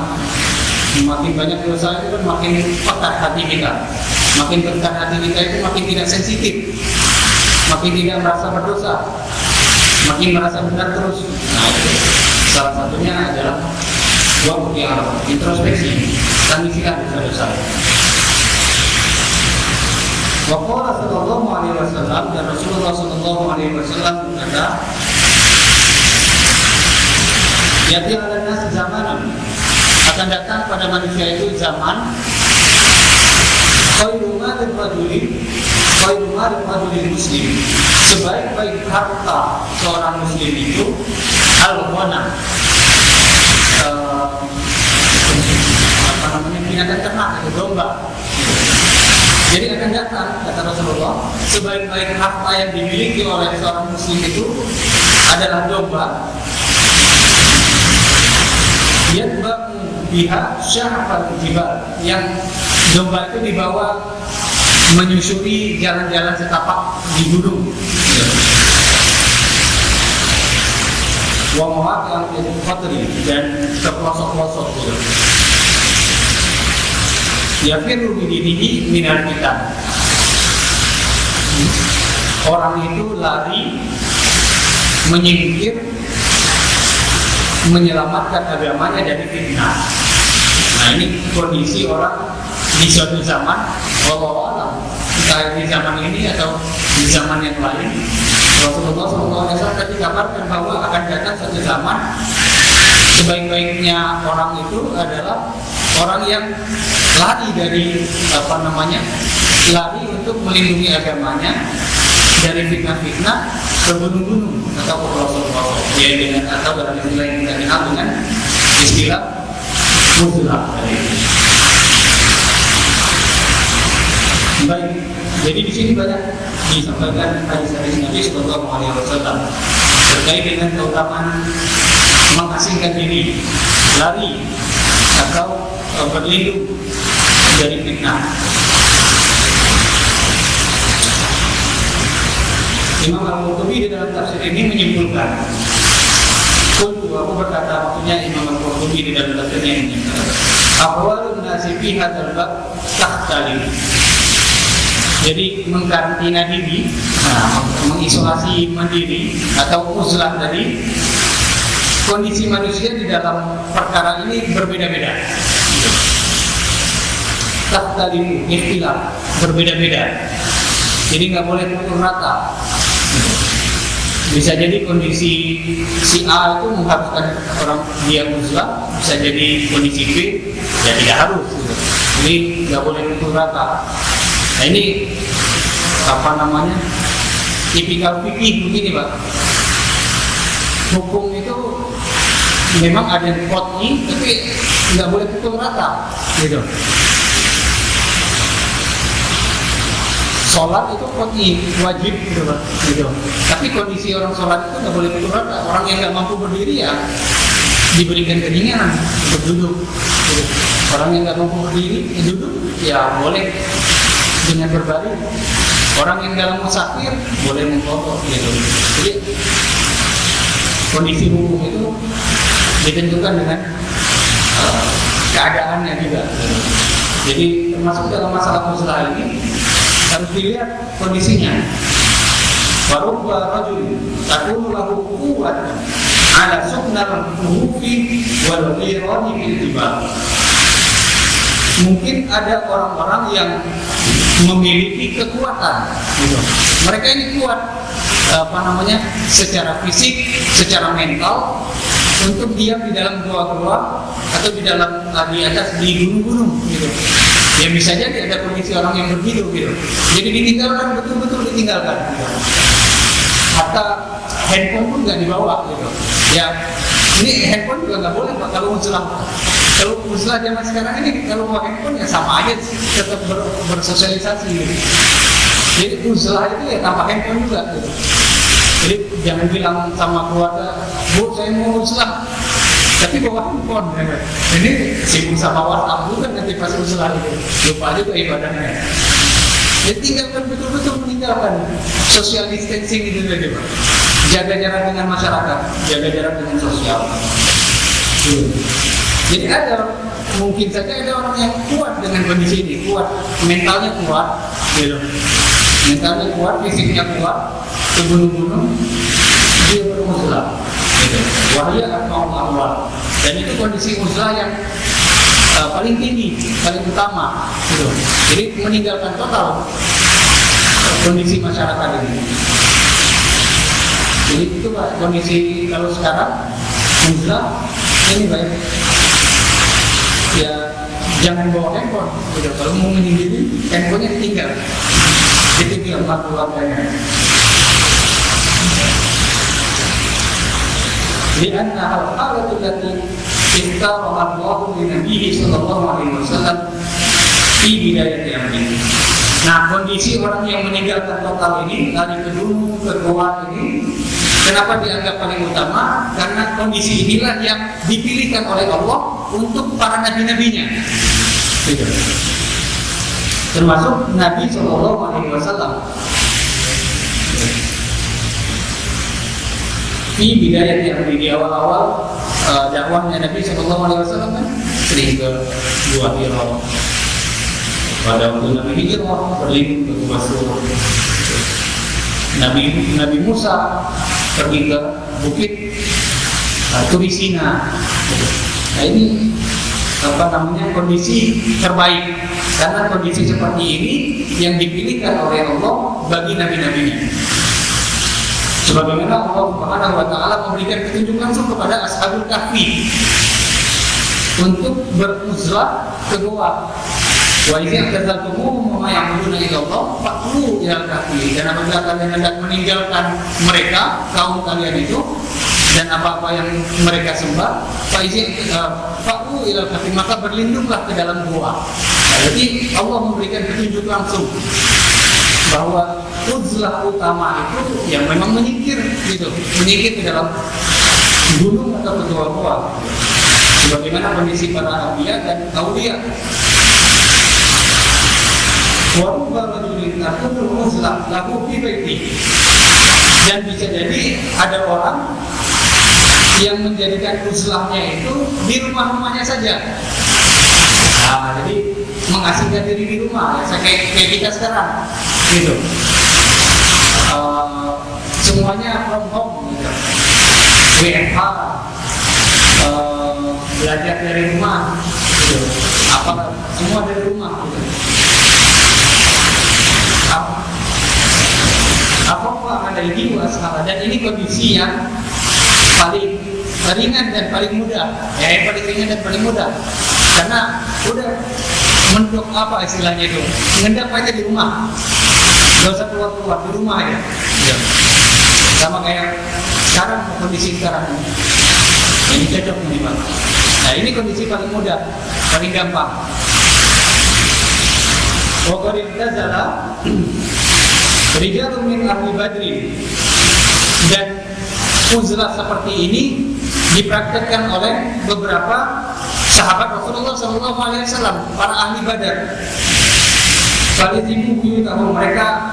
makin banyak dosa itu kan makin pekat hati kita, itu makin tidak sensitif, makin tidak merasa berdosa, makin merasa benar terus. Nah, itu salah satunya adalah waktu yang introspeksi, tangisikan dosa-dosa. Waqala sallallahu alaihi wasallam, dan Rasulullah sallallahu alaihi wasallam berkata, yati ala nas zamanan, akan datang pada manusia itu zaman khairu malil rajuli muslim, sebaik-baik harta seorang muslim itu al-ghanam, binatang ternak atau domba. Jadi akan datang, kata Rasulullah, sebaik-baik harta yang dimiliki oleh seorang muslim itu adalah domba. Yatba'u biha sya'fal jibal, yang domba itu dibawa menyusuri jalan-jalan setapak di gunung. Wa mawaqi'al qatri, dan ke pelosok-pelosok gitu. Yafiru bidinihi minal fitan, orang itu lari menyingkir, menyelamatkan agamanya dari fitnah. Nah, ini kondisi orang di suatu zaman, wallahu a'lam, entah di zaman ini atau di zaman yang lain. Rasulullah SAW tadi kabarkan bahwa akan datang suatu zaman sebaik-baiknya orang itu adalah orang yang lari dari lari untuk melindungi agamanya dari fitnah-fitnah ke gunung-gunung atau ke pelosok-pelosok, ya, dengan atau dalam istilah yang kita kenal dengan istilah muzlah. Baik, jadi di sini banyak disampaikan hadis-hadis Nabi Sallallahu Alaihi Wasallam terkait dengan keutamaan mengasingkan diri, lari atau berlindung dari fitnah. Imam Al-Qurtubi di dalam tafsir ini menyimpulkan, aku berkata, maksudnya Imam Al-Qurtubi di dalam tafsirnya ini, ahwalun nasi fi hadzal bab tahtali. Jadi mengkarantina diri, mengisolasi mandiri atau uzlah dari kondisi manusia di dalam perkara ini berbeda-beda. Tahtali, ikhtilaf, berbeda-beda. Jadi nggak boleh pukul rata. Bisa jadi kondisi si A itu mengharuskan orang dia uzlah, bisa jadi kondisi B ya tidak harus. Gitu. Jadi nggak boleh pukul rata. Nah, ini tipikal fikih begini, Pak. Hukum itu memang ada yang qot'i, tapi nggak boleh pukul rata, gitu. Sholat itu qot'i, wajib, gitu, Pak. Gitu. Tapi kondisi orang sholat itu nggak boleh pukul rata. Orang yang nggak mampu berdiri ya diberikan keringanan untuk duduk. Gitu. Orang yang nggak mampu berdiri ya duduk, ya boleh dengan berbaring. Orang yang dalam musafir boleh mengkokok, gitu. Jadi kondisi hukum itu ditentukan dengan keadaannya juga. Jadi termasuk dalam masalah uzlah ini harus dilihat kondisinya. Warubba rajul takunu lahu quwwatan ala sunnal hufi wal qirani bil jibal. Mungkin ada orang-orang yang memiliki kekuatan, gitu. Mereka ini kuat, secara fisik, secara mental, untuk diam di dalam gua-gua atau di atas di gunung-gunung, gitu. Ya bisa jadi ada kondisi orang yang begitu, gitu. Jadi ditinggalkan, betul-betul ditinggalkan, gitu. Hatta handphone pun nggak dibawa, gitu. Ya, ini handphone juga nggak boleh, Pak, kalau uzlah. Kalau uzlah zaman sekarang ini, kalau bawa handphone ya sama aja, tetap bersosialisasi, gitu. Jadi uzlah itu ya tanpa handphone juga, gitu. Jadi jangan bilang sama keluarga, Bu, saya mau uzlah, tapi bawa handphone ya kan? Ini sibuk sama WhatsApp juga nanti pas usul itu lupa juga ibadahnya. Ya tinggalkan betul-betul meninggalkan social distancing itu saja Pak. Jaga jarak dengan masyarakat, jaga jarak dengan sosial. Jadi mungkin saja ada orang yang kuat dengan kondisi ini, kuat, mentalnya kuat, gitu. Mentalnya kuat, fisiknya kuat, ke gunung-gunung, dia bermuslah, gitu. Wahya atau awal, dan itu kondisi muslah yang paling tinggi, paling utama, gitu. Jadi meninggalkan total kondisi masyarakat ini. Jadi itu Pak, kondisi kalau sekarang muslah ini baik. Ya jangan bawa handphone, gitu. Kalau mau menyendiri, handphonenya ditinggal. Ditinggal empat keluarganya. Lianna hal-halatul lati iftaraha Allahu li Nabihi sallallahu alaihi wasallam fi bidayati amrihi. Nah, kondisi orang yang meninggalkan total ini, lari ke gunung, ke goa ini, kenapa dianggap paling utama? Karena kondisi inilah yang dipilihkan oleh Allah untuk para nabi-nabinya. Gitu. Termasuk Nabi sallallahu alaihi wasallam. Di bidayah yang di awal-awal dakwahnya Nabi sallallahu alaihi wasallam kan sering ke Gua Hira. Pada waktu Nabi hijrah berlindung ke Gua Sur. Nabi Musa pergi ke bukit Turisina. Nah ini kondisi terbaik, karena kondisi seperti ini yang dipilihkan oleh Allah bagi nabi-nabinya. Sebagaimana Allah Subhanahu wa taala memberikan petunjuk langsung kepada Ashabul Kahfi untuk beruzlah ke goa. Wa idza tazaltumuhum wa ma ya'buduna illa Allah fa'u ila kahfi. Dan apabila kalian hendak meninggalkan mereka, kaum kalian itu, dan apa-apa yang mereka sembah, fa'u ila kahfi, maka berlindunglah ke dalam goa. Jadi Allah memberikan petunjuk langsung bahwa uzlah utama itu yang memang menyingkir gitu, menyingkir ke dalam gunung atau ke goa-goa. Sebagaimana kondisi para anbiya dan auliya. Wa rubba rajulin takunu uzlah lahu fi baiti. Dan bisa jadi ada orang yang menjadikan uzlahnya itu di rumah-rumahnya saja. Nah, jadi mengasingkan diri di rumah, ya, kayak kita sekarang, gitu. Semuanya from home, gitu. WFH, belajar dari rumah, gitu. Semua dari rumah, gitu. Apa ada ini wassalam, dan ini kondisi yang paling ringan dan paling mudah, ya, yang paling ringan dan paling mudah. Karena udah mendok apa istilahnya itu, ngendap aja di rumah, gak usah keluar di rumah aja. Ya. Sama kayak sekarang, kondisi sekarang ini cocok nih Pak. Nah ini kondisi paling mudah, paling gampang. Waqad tazala rijalun min ahli badri, dan uzlah seperti ini dipraktekkan oleh beberapa sahabat Rasulullah SAW, para ahli Badar. Falizimu biyutahum, mereka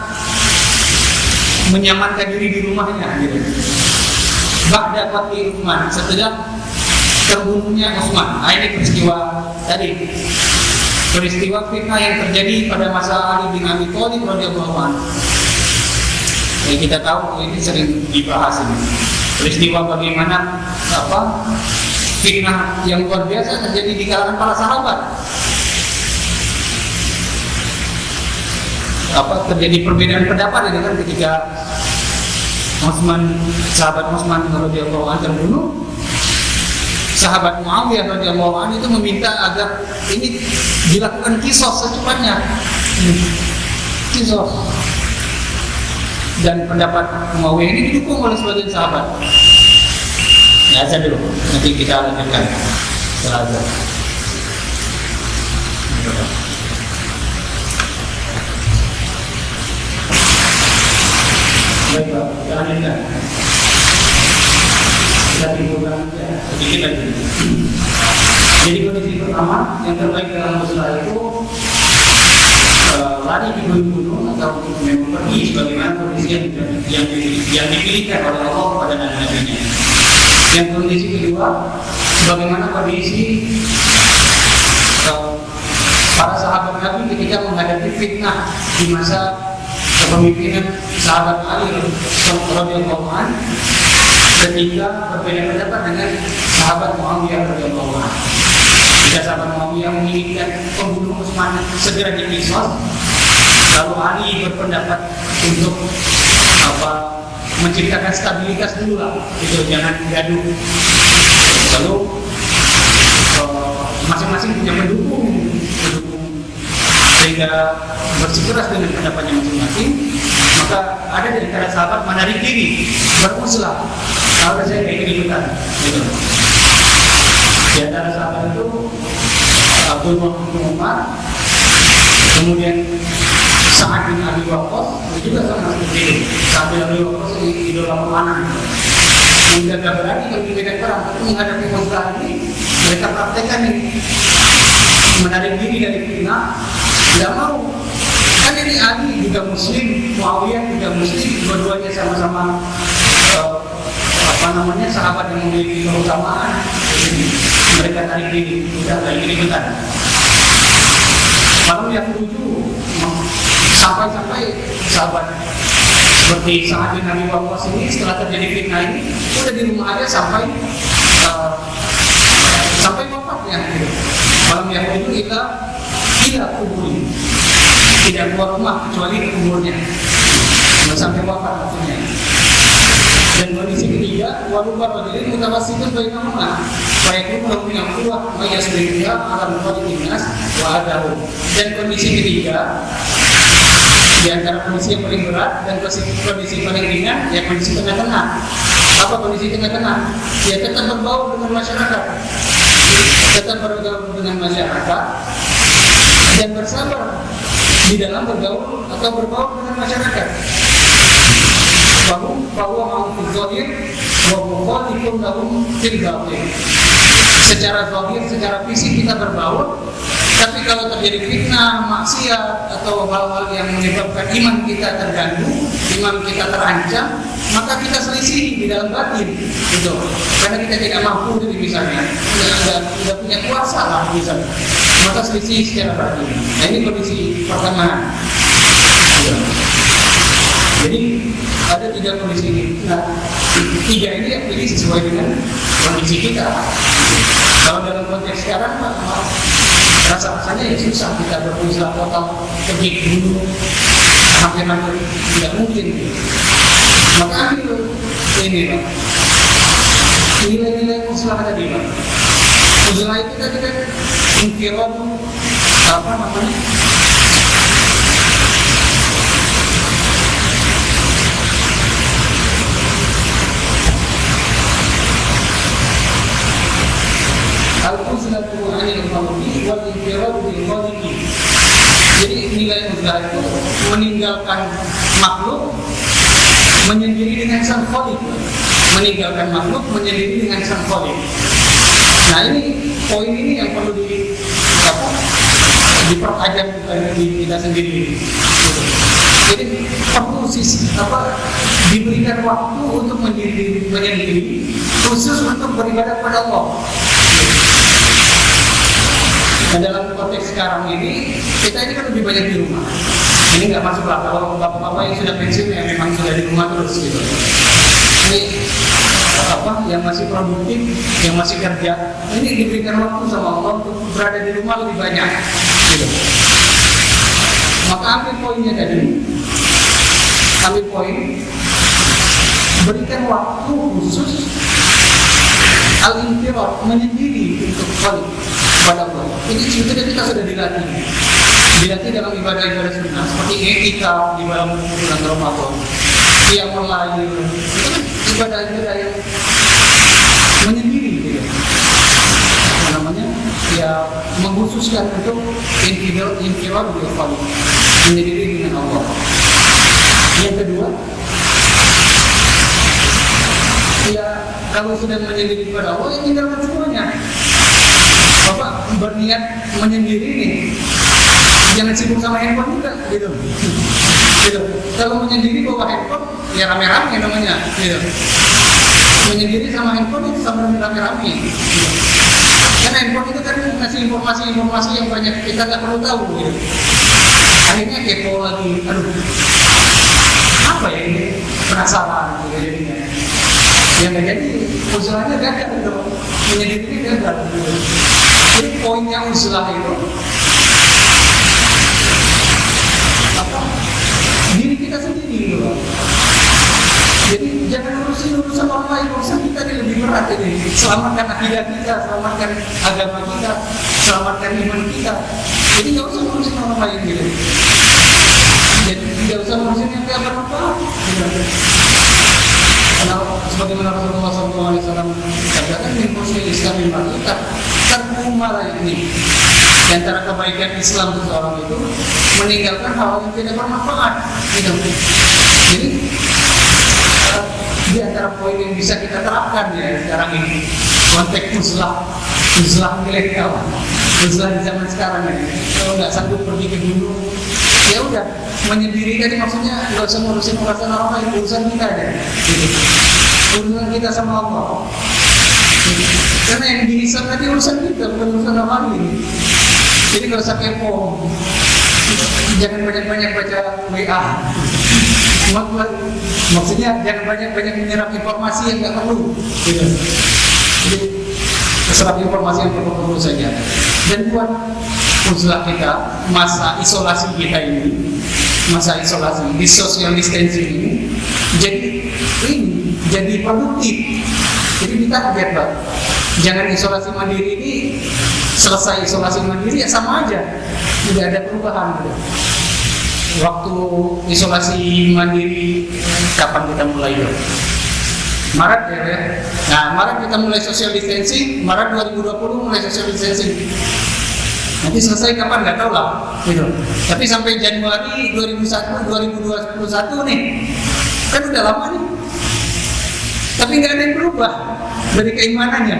menyamankan diri di rumahnya, gitu. Ba'da qatli Utsman, setelah terbunuhnya Utsman. Nah, ini peristiwa tadi, peristiwa fitnah yang terjadi pada masa Ali bin Abi Thalib radhiyallahu anhu. Kita tahu ini sering dibahas ini. Peristiwa bagaimana fitnah yang luar biasa terjadi di kalangan para sahabat. Terjadi perbedaan pendapat itu kan ketika sahabat Utsman radhiyallahu anhu terbunuh. Sahabat Muawiyah radhiyallahu anhu itu meminta agar ini dilakukan qisas secepatnya. Qisas. Dan pendapat Muawiyah ini didukung oleh sebagian sahabat. Ya, azan dulu, nanti kita lanjutkan setelah azan. Baik Pak, kita lanjutkan. Kita timbulkan sedikit lagi. yang terbaik dalam muslah itu lari di gunung-gunung atau memang pergi sebagaimana kondisi yang dipilihkan oleh Allah kepada nabi-nabinya. Yang kondisi kedua, sebagaimana kondisi para sahabat Nabi ketika menghadapi fitnah di masa kepemimpinan sahabat Ali radhiyallahu anhu ketika berbeda pendapat dengan sahabat Muawiyah radhiyallahu anhu. Jika sahabat Muawiyah menginginkan pembunuh Utsman segera dikisos, lalu Ali berpendapat untuk menciptakan stabilitas dulu lah, itu jangan gaduh. Lalu masing-masing punya pendukung sehingga bersikeras dengan pendapatnya masing-masing. Maka ada di antara sahabat menarik diri bermuslah, kalau saya kayak ikutan gitu. Di antara sahabat itu Abdullah bin Umar, kemudian Sa'ad bin Abi Waqqas, itu juga sama seperti itu. Sa'ad bin Abi Waqqas idola pemanah, menjaga berani kalau di medan perang, tapi menghadapi muslah ini mereka praktekkan ini, menarik diri dari fitnah, tidak mau. Kan ini Ali juga Muslim, Muawiyah juga Muslim, dua-duanya sama-sama sahabat yang memiliki keutamaan. Mereka tarik diri, sudah nggak ingin ikutan. Lalu yang ketujuh, sampai sahabat seperti Sa'ad bin Abi Waqqas ini setelah terjadi fitnah ini udah di rumah aja sampai wafatnya. Malam yang ketujuh kita tidak kubur, tidak keluar rumah kecuali ke kuburnya sampai wafat maksudnya. Dan kondisi ketiga, walubar rajulin mutawassitun bainahuma fa yakunu lahu min al-quwwah ma yasbiruha ala muqaddimin nas wa adahu. Dan kondisi ketiga, di antara kondisi yang paling berat dan kondisi paling ringan, ya kondisi tengah-tengah. Apa kondisi tengah-tengah? Ya tetap berbaur dengan masyarakat, tetap bergaul dengan masyarakat, dan bersabar di dalam bergaul atau berbaur dengan masyarakat. Bahwa mau zahir wa mukhalifun lahum fil batin. Secara zahir, secara fisik kita berbaur, tapi kalau terjadi fitnah, maksiat atau hal-hal yang menyebabkan iman kita terganggu, iman kita terancam, maka kita selisih di dalam batin, gitu. Karena kita tidak mampu, jadi misalnya tidak punya kuasa lah misalnya, maka selisih secara batin. Nah ini kondisi pertemanan. Jadi ada tiga kondisi ini. Nah, tiga ini yang pilih sesuai dengan kondisi kita. Kalau dalam konteks sekarang, rasa-rasanya ya susah kita berusaha total pergi dulu, hampir-hampir tidak mungkin. Maka ambil ini, Pak. Nilai-nilai muslah tadi, Pak. Muslah itu tadi kan infirad, apa namanya? Al-Uzlatu 'anil khaliqi wal infiradu bil khaliqi. Jadi nilai uzlah itu meninggalkan makhluk, menyendiri dengan sang khaliq. Meninggalkan makhluk, menyendiri dengan sang khaliq. Nah ini poin ini yang perlu dipertajam di kita sendiri. Jadi perlu diberikan waktu untuk menyendiri, khusus untuk beribadah kepada Allah. Nah dalam konteks sekarang ini, kita ini kan lebih banyak di rumah. Ini nggak masuk lah kalau bapak-bapak yang sudah pensiun yang memang sudah di rumah terus gitu. Ini yang masih produktif, yang masih kerja, ini diberikan waktu sama Allah untuk berada di rumah lebih banyak. Gitu. Maka ambil poinnya tadi, ambil poin, berikan waktu khusus al-infirad, menyendiri untuk khaliq pada Allah. Ini sebetulnya kita sudah dilatih dalam ibadah-ibadah sunnah seperti i'tikaf di dalam bulan Ramadan, qiyamul lail, itu kan ibadah-ibadah yang menyendiri gitu. Namanya ya mengkhususkan untuk infirad bil khaliq, menyendiri dengan Allah. Yang kedua, ya kalau sudah menyendiri kepada Allah, ya tinggalkan semuanya. Bapak berniat menyendiri nih, jangan sibuk sama handphone juga, gitu. Gitu. Kalau menyendiri bawa handphone, ya rame-rame namanya, gitu. Menyendiri sama handphone itu sama rame-rame. Gitu. Karena handphone itu kan ngasih informasi yang banyak kita nggak perlu tahu, gitu. Akhirnya kepo lagi, aduh, apa ya ini, penasaran, gitu jadinya. Yang nggak jadi, usahanya gagal, gitu. Menyendiri gagal, gitu. Jadi poinnya usaha itu apa? Diri kita sendiri, gitu. Jadi jangan urusan orang lain, urusan kita ini lebih berat ini. Selamatkan akidah kita, selamatkan agama kita, selamatkan iman kita. Jadi nggak usah urusin orang lain gitu. Jadi tidak usah urusin yang tidak bermanfaat. Karena sebagaimana Rasulullah SAW katakan di Muslim Islam kita terkumara ini. Di antara kebaikan Islam seseorang itu meninggalkan hal yang tidak bermanfaat. Gitu. Jadi di antara poin yang bisa kita terapkan ya sekarang ini konteks uzlah milenial, uzlah di zaman sekarang ini. Kalau nggak sanggup pergi ke gunung, ya udah menyendiri tadi, maksudnya nggak usah ngurusin urusan orang lain, urusan kita deh. Urusan kita sama Allah. Karena yang dihisab tadi urusan kita, bukan urusan orang lain. Jadi nggak usah kepo. Jangan banyak-banyak baca WA. Maksudnya jangan banyak-banyak menyerap informasi yang nggak perlu. Gitu. Jadi serap informasi yang perlu saja. Dan buat usaha kita, masa isolasi kita ini, masa isolasi di social distancing ini, jadi produktif. Jadi kita lihat Pak, jangan isolasi mandiri ini selesai isolasi mandiri ya sama aja, tidak ada perubahan. Gitu. Waktu isolasi mandiri kapan kita mulai itu? Maret ya. Nah, Maret kita mulai social distancing, Maret 2020 mulai social distancing. Nanti selesai kapan nggak tahu lah, gitu. Tapi sampai Januari 2021 nih, kan udah lama nih. Tapi nggak ada yang berubah dari keimanannya,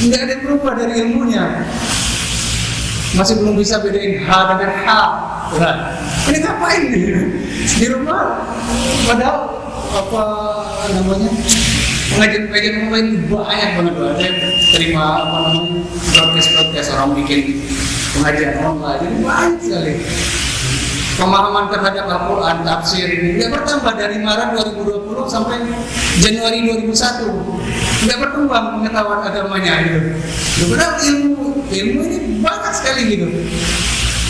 nggak ada yang berubah dari ilmunya. Masih belum bisa bedain H dengan H. Nah, ini ngapain nih di rumah? Padahal apa namanya pengajian online banyak banget. Ada yang terima apa namanya broadcast orang bikin pengajian online, jadi banyak sekali. Pemahaman terhadap Al-Quran, tafsir ini tidak bertambah dari Maret 2020 sampai Januari 2001. Tidak berkembang pengetahuan agamanya gitu. Padahal ilmu ini banyak sekali gitu.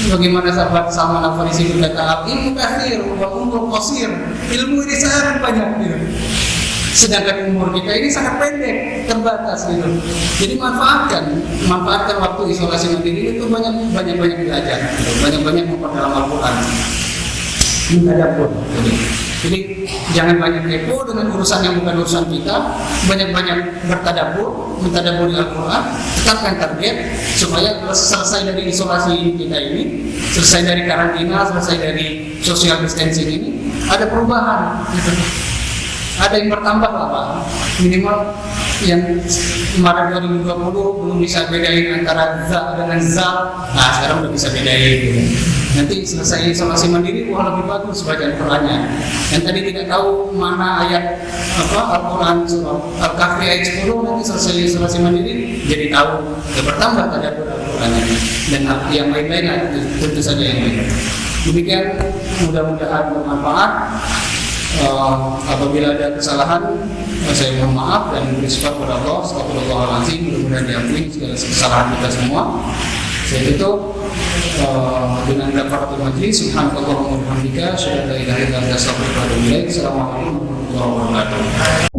Bagaimana sahabat Salman Al-Farisi berkata, ilmu kathir wa umur qasir. Ilmu ini sangat banyak gitu. Sedangkan umur kita ini sangat pendek, terbatas gitu. Jadi manfaatkan waktu isolasi mandiri itu banyak belajar, gitu. Banyak memperdalam Al-Quran. Tadabbur. Jadi jangan banyak kepo dengan urusan yang bukan urusan kita, banyak bertadabbur, mentadabburi Al-Quran, tetapkan target supaya selesai dari isolasi kita ini, selesai dari karantina, selesai dari social distancing ini, ada perubahan gitu. Ada yang bertambah lah Pak, minimal yang Maret 2020 belum bisa bedain antara za dengan zal, nah sekarang udah bisa bedain gitu. Nanti selesai isolasi mandiri, wah lebih bagus bacaan Qurannya. Yang tadi tidak tahu mana ayat Al-Quran surah Al-Kahfi ayat 10, nanti selesai isolasi mandiri jadi tahu, ya bertambah tadabbur Al-Qurannya. Dan yang lain-lain tentu saja yang lain. Demikian, mudah-mudahan bermanfaat. Apabila ada kesalahan, saya mohon maaf dan bersifat kepada Allah. Astagfirullahaladzim, mudah-mudahan diampuni segala kesalahan kita semua. Saya tutup dengan kafaratul majlis. Subhanallah wa bihamdika, asyhadu an la ilaha illa anta, astaghfiruka wa atubu ilaik. Assalamualaikum warahmatullahi wabarakatuh.